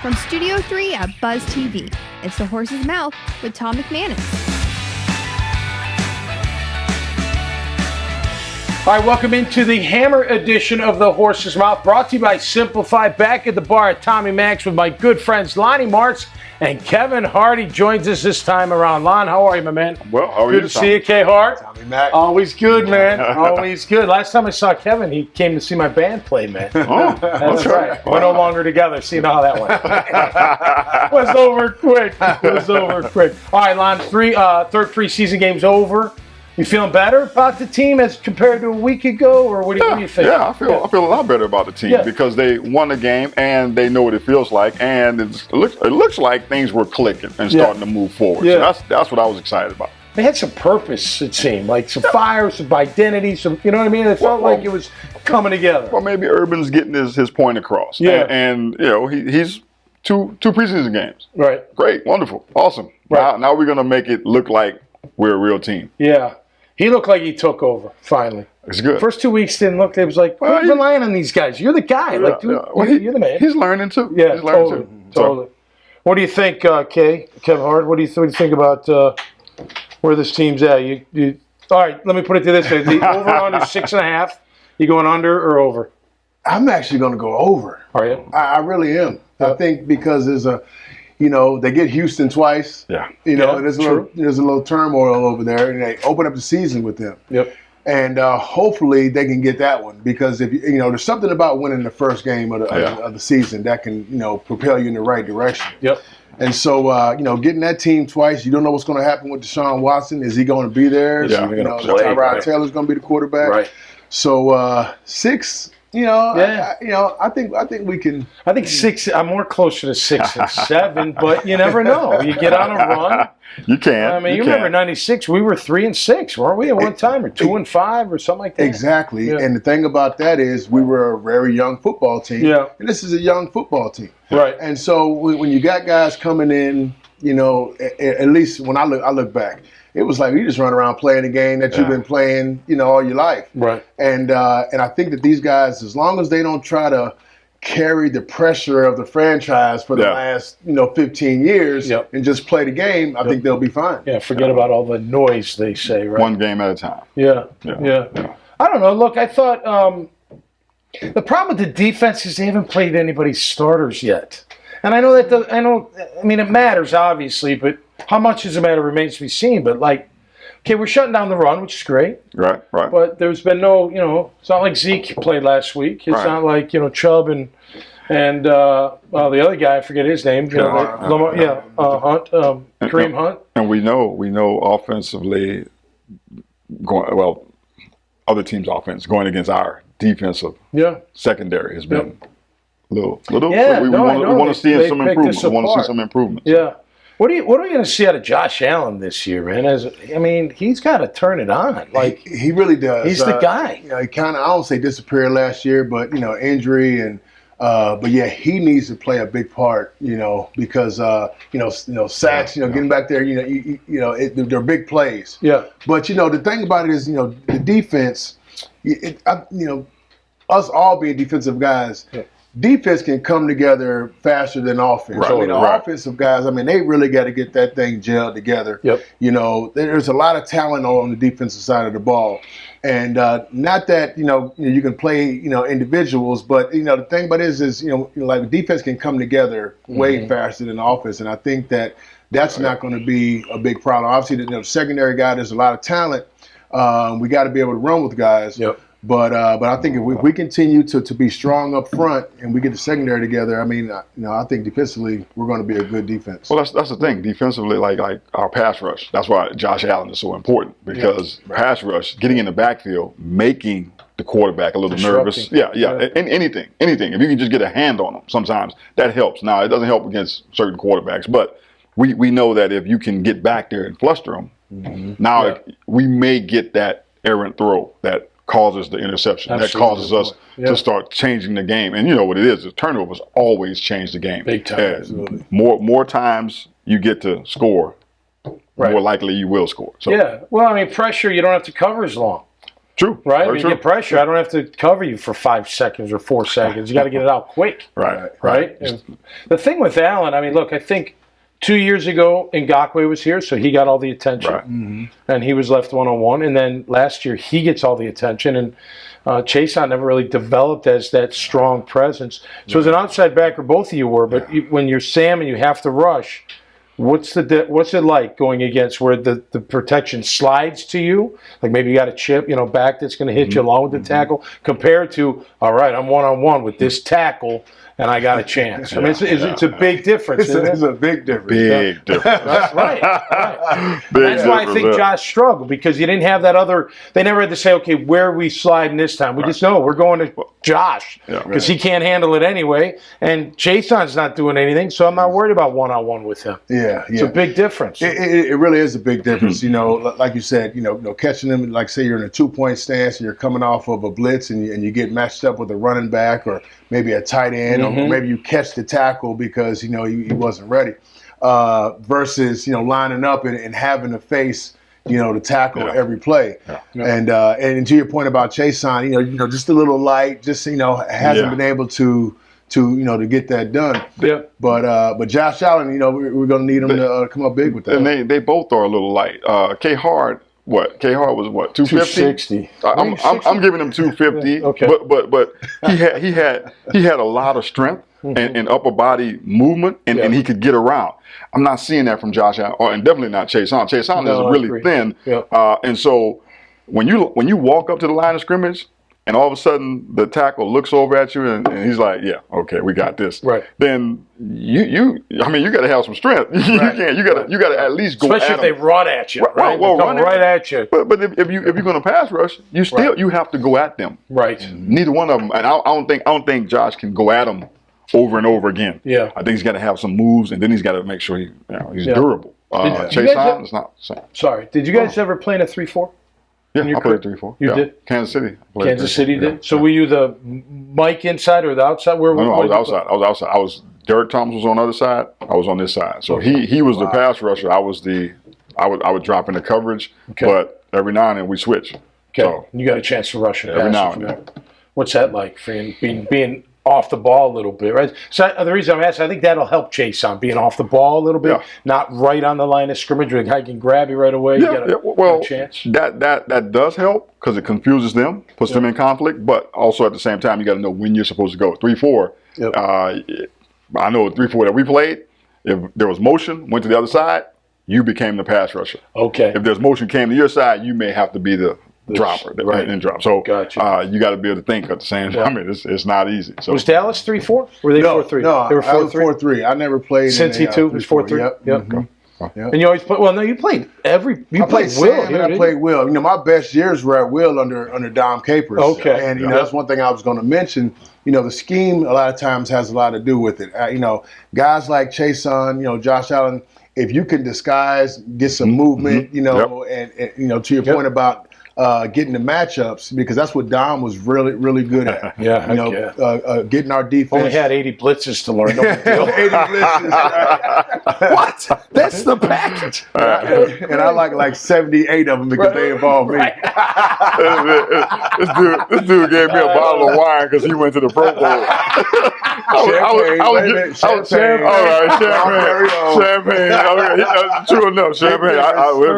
From Studio 3 at Buzz TV, it's The Horse's Mouth with Tom McManus. All right, welcome into the Hammer edition of The Horse's Mouth, brought to you by Simplify. Back at the bar at Tommy Max with my good friends Lonnie Marts and Kevin Hardy joins us this time around. Lon, how are you, my man? Well, how are you? Good to see you, K. Hart. Tommy Mac. Always good, man. Always good. Last time I saw Kevin, he came to see my band play, man. Oh, That's okay. right. We're no longer together. See how that went. Was over quick. All right, Lon, third preseason game's over. You feeling better about the team as compared to a week ago, or what do you think? Yeah, I feel a lot better about the team because they won the game and they know what it feels like, and it looks like things were clicking and starting to move forward. Yeah. So that's what I was excited about. They had some purpose, it seemed, like some fire, some identity, some, you know what I mean? It felt like it was coming together. Well, maybe Urban's getting his point across. Yeah. And you know, he's two preseason games. Right. Great, wonderful, awesome. Right. Now we're gonna make it look like we're a real team. Yeah. He looked like he took over, finally. It's good. First 2 weeks didn't look, it was like, we're relying on these guys. You're the guy. Well, you're the man. He's learning too. Yeah, he's learning totally. What do you think, Kevin Hart? What do you think about where this team's at? All right, let me put it to this way. The over-under 6.5. You going under or over? I'm actually going to go over. Are you? I really am. I think because there's they get Houston twice. Yeah. There's a little turmoil over there, and they open up the season with them. Yep. And hopefully they can get that one because if there's something about winning the first game of the season that can propel you in the right direction. Yep. And so getting that team twice, you don't know what's going to happen with Deshaun Watson. Is he going to be there? Yeah, Tyrod Taylor's going to be the quarterback. Right. So 6. I think we can. I think 6. I'm more closer to 6 and 7, but you never know. You get on a run. You can. I mean, you remember '96? We were 3-6, weren't we? At one time, or 2-5, or something like that. Exactly. Yeah. And the thing about that is, we were a very young football team. Yeah. And this is a young football team. Right. And so when you got guys coming in, at least when I look back, it was like you just run around playing a game that you've been playing, all your life. Right. And I think that these guys, as long as they don't try to carry the pressure of the franchise for the last 15 years and just play the game, I think they'll be fine. Yeah, forget about all the noise they say, right? One game at a time. Yeah. I don't know. Look, I thought the problem with the defense is they haven't played anybody's starters yet. And I know that it matters, obviously, but how much does it matter remains to be seen. But, we're shutting down the run, which is great. Right. But there's been no, it's not like Zeke played last week. It's not like, Chubb and the other guy, I forget his name. Hunt, Kareem Hunt. And we know offensively, other teams' offense going against our defensive secondary has been a little. Yeah, we want to see some improvements. We want to see some improvements. Yeah. What are we going to see out of Josh Allen this year, man? He's got to turn it on. He really does. He's the guy. He kind of, I don't say disappeared last year, but injury and he needs to play a big part. Because sacks. Getting back there. They're big plays. Yeah. But the thing about it is, the defense. Us all being defensive guys. Yeah. Defense can come together faster than offense. Right. Offensive guys, they really got to get that thing gelled together. Yep. There's a lot of talent on the defensive side of the ball. And not that, you can play, individuals, but, the thing about it is defense can come together way faster than offense. And I think that's not going to be a big problem. Obviously, the secondary guy, there's a lot of talent. We got to be able to run with guys. Yep. But I think if we continue to be strong up front and we get the secondary together, I think defensively we're going to be a good defense. Well, that's the thing. Defensively, like our pass rush. That's why Josh Allen is so important because pass rush, getting in the backfield, making the quarterback a little nervous. Yeah. And anything. If you can just get a hand on them, sometimes that helps. Now it doesn't help against certain quarterbacks, but we know that if you can get back there and fluster them, we may get that errant throw that causes the interception. Absolutely. That causes us to start changing the game. And you know what it is. The turnovers always change the game. Big time. Absolutely. More times you get to score, more likely you will score. So. Yeah. Well, pressure, you don't have to cover as long. True. Right? Very When you true. get pressure, I don't have to cover you for 5 seconds or 4 seconds. You got to get it out quick. Right. Right? And the thing with Allen, I mean, look, I think 2 years ago, Ngakoue was here, so he got all the attention. Right. And he was left one-on-one. And then last year, he gets all the attention. And Chason never really developed as that strong presence. So as an outside backer, both of you were. But when you're Sam and you have to rush, what's it like going against where the protection slides to you? Like maybe you got a chip, back that's going to hit you along with the tackle, compared to, all right, I'm one-on-one with this tackle, and I got a chance. I mean, it's a big difference. It's a big difference. Big difference. That's right. That's why I think Josh struggled, because you didn't have that other. They never had to say, okay, where are we sliding this time? We just know we're going to Josh because he can't handle it anyway, and Jason's not doing anything, so I'm not worried about one-on-one with him. Yeah, It's a big difference. It really is a big difference. Like you said, catching them, like say you're in a 2-point stance and you're coming off of a blitz and you get matched up with a running back or maybe a tight end, or maybe you catch the tackle because he wasn't ready. Versus lining up and having to face the tackle every play. And to your point about Chason, just a little light, just hasn't been able to get that done. Yeah. But Josh Allen, we're going to need him to come up big with that. And they both are a little light. K Hard was what, 250? 260. I'm giving him 250. Okay. But he had a lot of strength and upper body movement, and he could get around. I'm not seeing that from Josh Allen, and definitely not Chason. Chason is really thin, and so when you walk up to the line of scrimmage, and all of a sudden the tackle looks over at you and he's like, yeah, okay, we got this. Right. Then you got to have some strength. You got to at least go. Especially if they run at you. Right. Well, run right at you. But if you're going to pass rush, you have to go at them. Right. Neither one of them, and I don't think Josh can go at them over and over again. Yeah. I think he's got to have some moves, and then he's got to make sure he's durable. Chason is not the same. Sorry. Did you guys ever play in a 3-4? Yeah, I played 3-4. You did? Kansas City. Kansas City did? So were you the Mike inside or the outside? No, I was outside. I was outside. Derek Thomas was on the other side. I was on this side. So he was the pass rusher. I would drop into coverage, but every now and then we switch. Okay. So, you got a chance to rush it every now and then. What's that like for being off the ball a little bit, right? So the reason I'm asking, I think that'll help Chason being off the ball a little bit, not right on the line of scrimmage where I can grab you right away. Yeah, you got a chance. That does help because it confuses them, puts them in conflict, but also at the same time, you got to know when you're supposed to go. 3-4, I know 3-4 that we played, if there was motion, went to the other side, you became the pass rusher. Okay. If there's motion came to your side, you may have to be the dropper and drop. So you got to be able to think at the same time. I mean, it's not easy. So was Dallas 3-4? Were they 4-3? No, they were 4-3. I never played. Cincy too was 4-3. Yep. Yep. And you always play. Well, no, you played every. You played Will. Sam, and I played Will. My best years were at Will under Dom Capers. Okay. And that's one thing I was going to mention. The scheme a lot of times has a lot to do with it. Guys like Chason, Josh Allen. If you can disguise, get some movement, and to your point about getting the matchups, because that's what Dom was really, really good at. Getting our defense. Only had 80 blitzes to learn. No big deal. 80 blitzes. Right? What? That's the package. And I like 78 of them because they involved me. This dude gave me a bottle of wine because he went to the Pro Bowl. Champagne. True enough, champagne.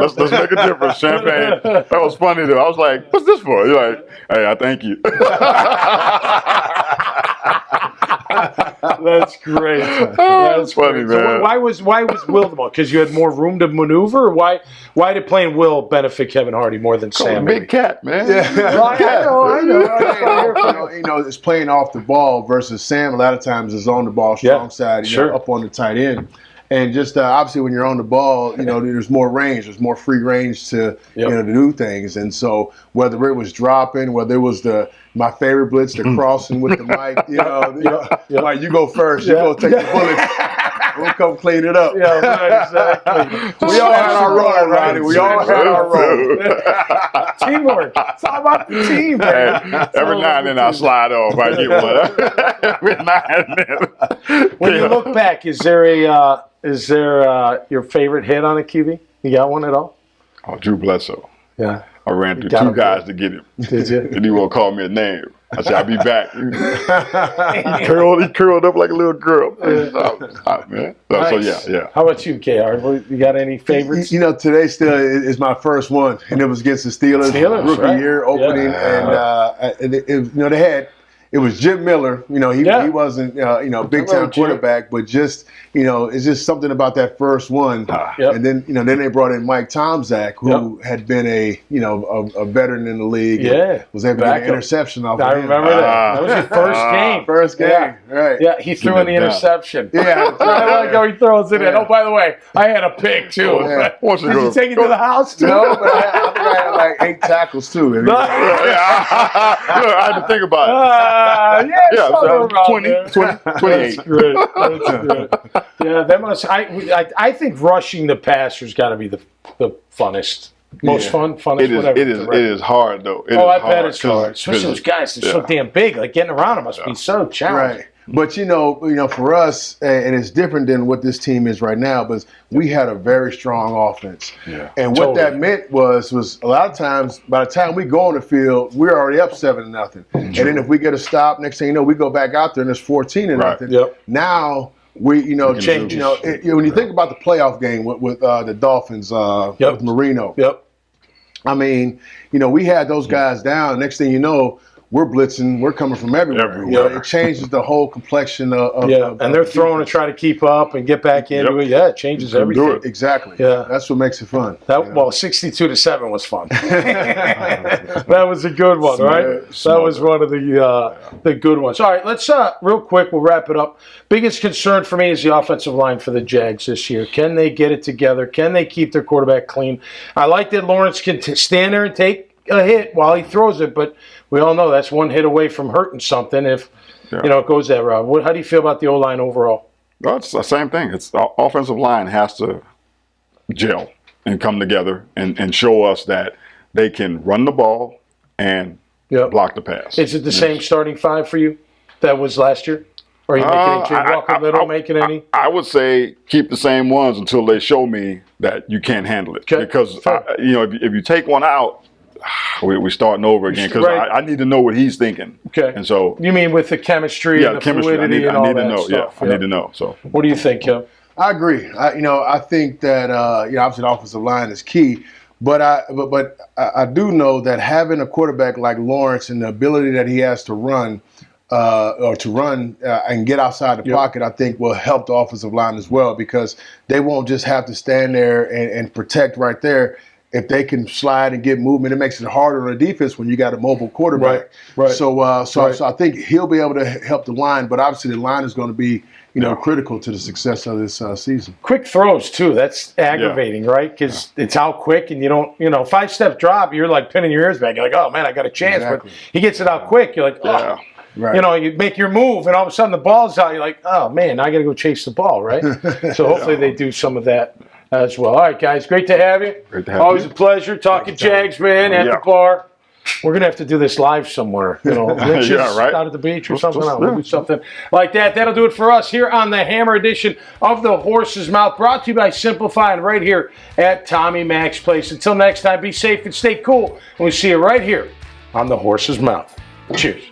Let's make a difference. Champagne. That was funny though. I was like, "What's this for?" You're like, "Hey, I thank you." That's great. That's funny, man. So why was Will the ball? Because you had more room to maneuver? Or why did playing Will benefit Kevin Hardy more than Sam? Big cat, man. Yeah. I know. It's playing off the ball versus Sam. A lot of times is on the ball, strong side, up on the tight end. And just obviously when you're on the ball, there's more range. There's more free range to to do things. And so whether it was dropping, whether it was my favorite blitz, the crossing with the mic, like you go first, you go take the bullets, we'll come clean it up. Yeah, right, exactly. We all had our role, Roddy. We all had our role. Teamwork. It's all about the team, man. Hey, every now and then I slide off. I get one. Every now and then. When you look back, is there your favorite hit on a QB? You got one at all? Oh, Drew Bledsoe. Yeah. I ran through got 2 him guys good. to get him. Did you? And he won't call me a name. I said, I'll be back. He curled up like a little girl. Man. So yeah. How about you, KR? You got any favorites? You know, today still is my first one, and it was against the Steelers rookie right? year opening, and they had. It was Jim Miller. You know, he wasn't big time quarterback, but just it's just something about that first one. And then then they brought in Mike Tomczak, who had been a veteran in the league. Yeah, was able to get an interception off. I of him. remember that. That was your first game. First game, right? Yeah, he threw in the interception. Yeah, I like how he throws it in. Oh, by the way, I had a pick too. Did you take it to the house too? No, but I think I had like 8 tackles too. I had to think about it. So 28. That's great. Yeah, that must. I think rushing the passer's got to be the funnest, funnest. It is hard though. I bet it's hard, especially those guys. They're so damn big. Like getting around them must be so challenging. Right. But for us, and it's different than what this team is right now. But we had a very strong offense, and what that meant was a lot of times by the time we go on the field, we're already up 7-0, and then if we get a stop, next thing you know, we go back out there and it's 14-0. Yep. Now we change. When you think about the playoff game with the Dolphins, with Marino. Yep. I mean, we had those guys down. Next thing you know, we're blitzing. We're coming from everywhere. It changes the whole complexion of and they're throwing to try to keep up and get back into it. Yeah, it changes everything. Exactly. Yeah, that's what makes it fun. 62-7 was fun. That was a good one, right? That was one of the good ones. All right, let's real quick. We'll wrap it up. Biggest concern for me is the offensive line for the Jags this year. Can they get it together? Can they keep their quarterback clean? I like that Lawrence can stand there and take a hit while he throws it, but we all know that's one hit away from hurting something if it goes that route. How do you feel about the O-line overall? Well, it's the same thing. It's the offensive line has to gel and come together and show us that they can run the ball and block the pass. Is it the same starting 5 for you that was last year? Or are you making any change? Walker Little making any? I would say keep the same ones until they show me that you can't handle it. Okay. Because if you take one out, we're starting over again because I need to know what he's thinking. Okay. And so you mean with the chemistry and the fluidity and all that stuff? I need to know. So what do you think, Kim? I agree. I think that obviously the offensive line is key, but I do know that having a quarterback like Lawrence and the ability that he has to run and get outside the pocket, I think will help the offensive line as well because they won't just have to stand there and protect right there. If they can slide and get movement, it makes it harder on the defense when you got a mobile quarterback. Right. So I think he'll be able to help the line, but obviously the line is going to be critical to the success of this season. Quick throws too. That's aggravating, right? Because it's out quick, and you don't 5-step drop. You're like pinning your ears back. You're like, oh man, I got a chance. Exactly. But he gets it out quick. You're like, oh. Right. You make your move, and all of a sudden the ball's out. You're like, oh man, I got to go chase the ball, right? So hopefully they do some of that as well. All right, guys, great to have you. Great to have Always a pleasure talking Jags, man, at the bar. We're going to have to do this live somewhere. Lynch's out at the beach or something. We'll do something like that. That'll do it for us here on the Hammer edition of The Horse's Mouth, brought to you by Simplify and right here at Tommy Mac's Place. Until next time, be safe and stay cool. And we'll see you right here on The Horse's Mouth. Cheers.